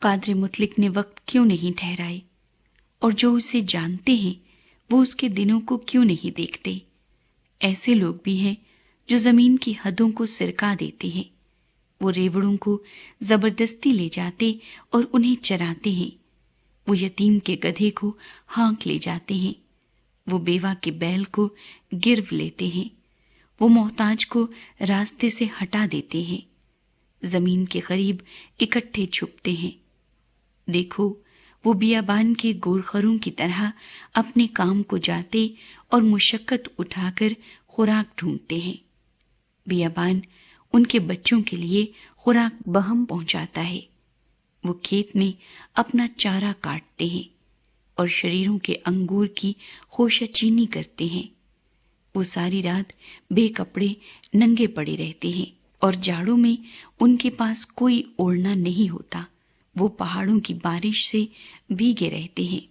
कादर मुतलिक ने वक्त क्यों नहीं ठहराए, और जो उसे जानते हैं वो उसके दिनों को क्यों नहीं देखते। ऐसे लोग भी हैं जो जमीन की हदों को सिरका देते हैं। वो रेवड़ों को जबरदस्ती ले जाते और उन्हें चराते हैं। वो यतीम के गधे को हाँक ले जाते हैं। वो बेवा के बैल को गिरव लेते हैं। वो मोहताज को रास्ते से हटा देते हैं। जमीन के करीब इकट्ठे छुपते हैं। देखो, वो बियाबान के गोरखरों की तरह अपने काम को जाते और मुशक्कत उठाकर खुराक ढूंढते हैं। बियाबान उनके बच्चों के लिए खुराक बहम पहुंचाता है। वो खेत में अपना चारा काटते हैं और शरीरों के अंगूर की खोशाचीनी करते हैं। वो सारी रात बेकपड़े नंगे पड़े रहते हैं और जाड़ों में उनके पास कोई ओढ़ना नहीं होता। वो पहाड़ों की बारिश से भीगे रहते हैं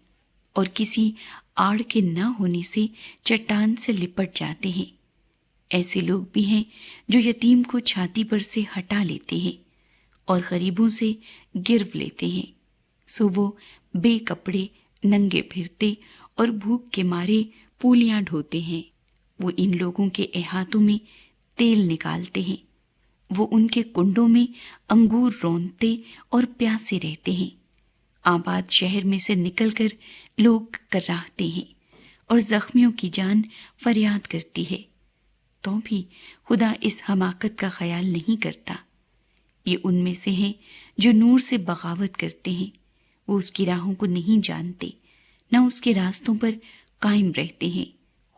और किसी आड़ के न होने से चट्टान से लिपट जाते हैं। ऐसे लोग भी हैं जो यतीम को छाती पर से हटा लेते हैं और गरीबों से गिरव लेते हैं। सो वो बेकपड़े नंगे फिरते और भूख के मारे पूलियां ढोते हैं। वो इन लोगों के एहातों में तेल निकालते हैं। वो उनके कुंडों में अंगूर रौंदते और प्यासे रहते हैं। आबाद शहर में से निकलकर लोग कराहते हैं और जख्मियों की जान फरियाद करती है, तो भी खुदा इस हमाकत का ख्याल नहीं करता। ये उनमें से हैं जो नूर से बगावत करते हैं। वो उसकी राहों को नहीं जानते, न उसके रास्तों पर कायम रहते हैं।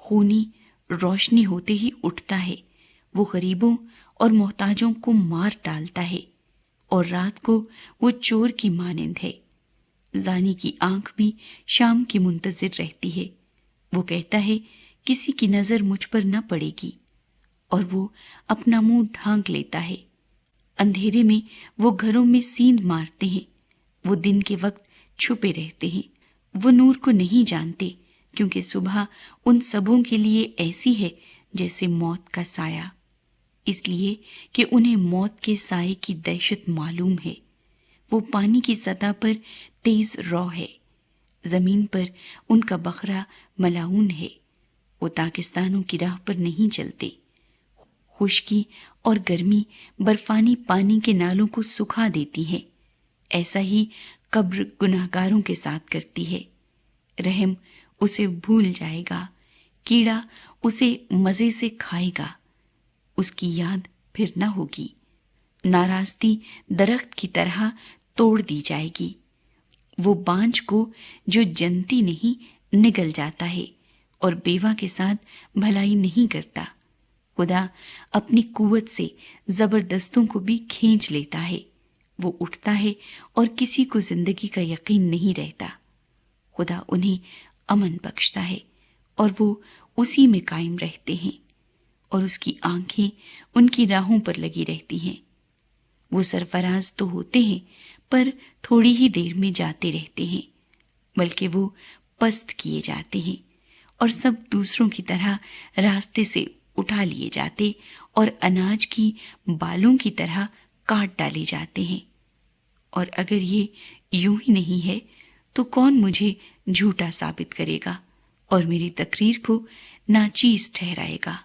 खूनी रोशनी होते ही उठता है। वो गरीबों और मोहताजों को मार डालता है और रात को वो चोर की मानिंद है। जानी की आंख भी शाम की मुंतजिर रहती है। वो कहता है किसी की नजर मुझ पर न पड़ेगी, और वो अपना मुंह ढांक लेता है। अंधेरे में वो घरों में सींध मारते हैं। वो दिन के वक्त छुपे रहते हैं। वो नूर को नहीं जानते, क्योंकि सुबह उन सबों के लिए ऐसी है जैसे मौत का साया, इसलिए कि उन्हें मौत के साये की दहशत मालूम है। वो पानी की सतह पर तेज रौ है। जमीन पर उनका बखरा मलाऊन है। वो ताकिस्तानों की राह पर नहीं चलते। खुश्की और गर्मी बर्फानी पानी के नालों को सुखा देती है। ऐसा ही कब्र गुनाहगारों के साथ करती है। रहम उसे भूल जाएगा, कीड़ा उसे मजे से खाएगा, उसकी याद फिर न होगी। नाराजगी दरख्त की तरह तोड़ दी जाएगी। वो बांझ को जो जनती नहीं निगल जाता है और बेवा के साथ भलाई नहीं करता। खुदा अपनी कुव्वत से जबरदस्तों को भी खींच लेता है। वो उठता है और किसी को जिंदगी का यकीन नहीं रहता। खुदा उन्हें अमन बख्शता है और वो उसी में कायम रहते हैं, और उसकी आंखें उनकी राहों पर लगी रहती हैं। वो सरफराज तो होते हैं, पर थोड़ी ही देर में जाते रहते हैं, बल्कि वो पस्त किए जाते हैं और सब दूसरों की तरह रास्ते से उठा लिए जाते और अनाज की बालों की तरह काट डाले जाते हैं। और अगर ये यूं ही नहीं है तो कौन मुझे झूठा साबित करेगा और मेरी तकरीर को नाचीज ठहराएगा।